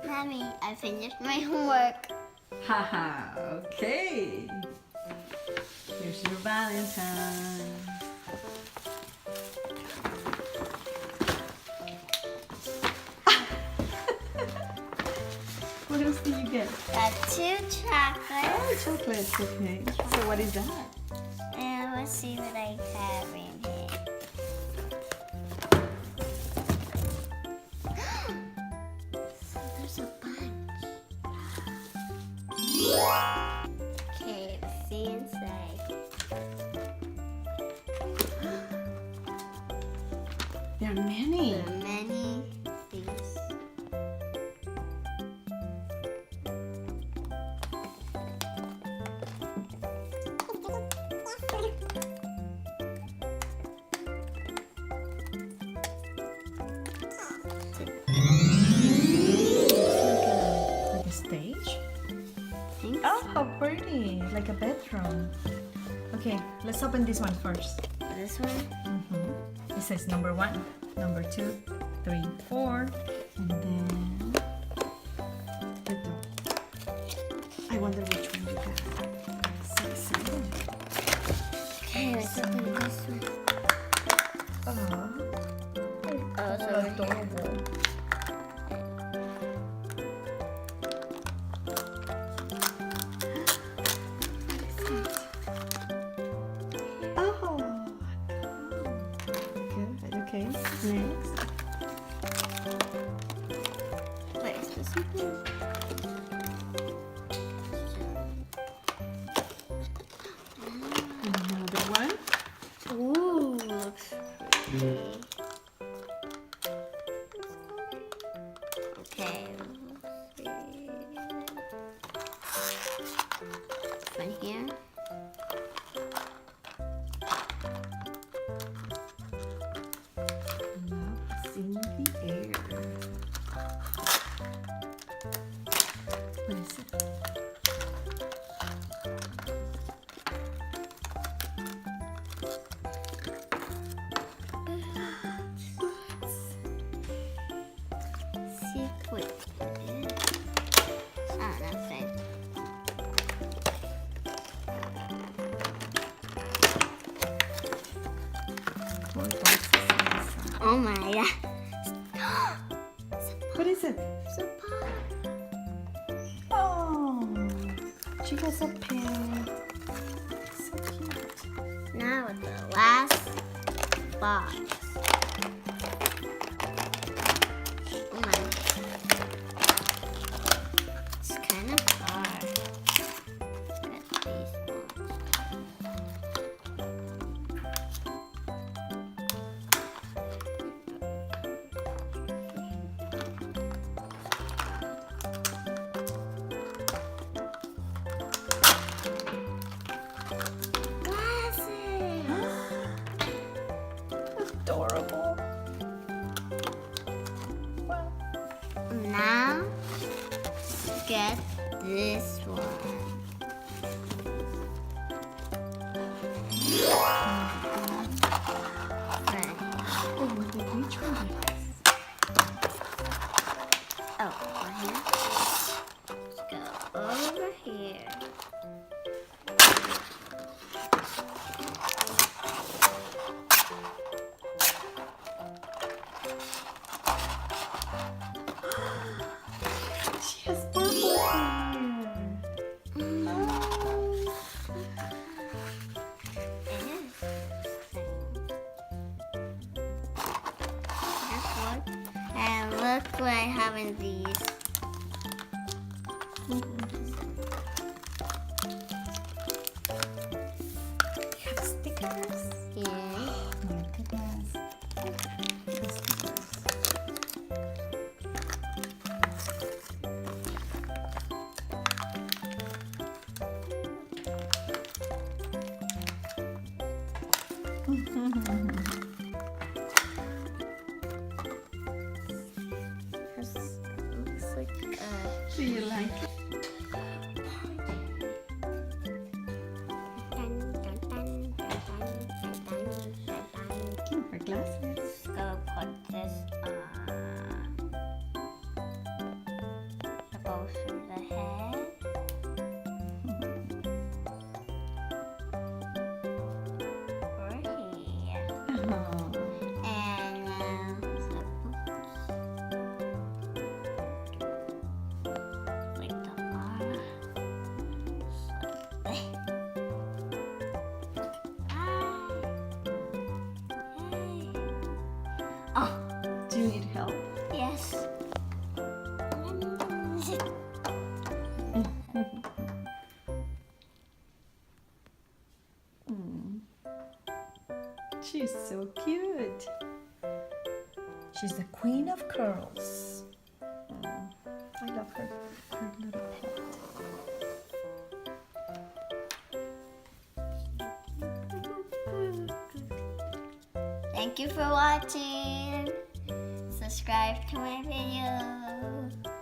Mommy, I finished my homework. Haha, okay. Here's your Valentine. What else did you get? Got 2 chocolates. Oh, chocolates, okay. So what is that? And let's see what I have in here. So there's a bunch. Okay, let's see inside. There are many. There are many things. Like a stage? Think Oh, how pretty. Like a bedroom. Okay, let's open this one first. this one. It says number 1, number 2, 3, 4, and then the door. I wonder which one you got. So excited. Okay, let's open this one. Oh, Oh, so adorable. Oh, good. Okay, next. what is this one? Another one. Ooh, looks pretty. Okay, let's see. One here. Love's in the air. What is it? Secret. Oh, nothing. Four boxes inside. Oh my god. What is it? It's a pot. Oh, she has a pet. So cute. Now the last box. Oh my. It's kind of hard. Get these ones. Adorable. Wow. Now, get this one. Right. Oh, what the which one? Oh, over here. Let's go over here. She has purple hair. And look what I have in these. You have stickers. Yeah. My goodness. The stickers. Looks like Do you like it? Her glasses. Go put this on. Oh. And like the R. Oh, Do you need help? yes. She's so cute. She's the queen of curls. I love her little pet. Thank you for watching. Subscribe to my video.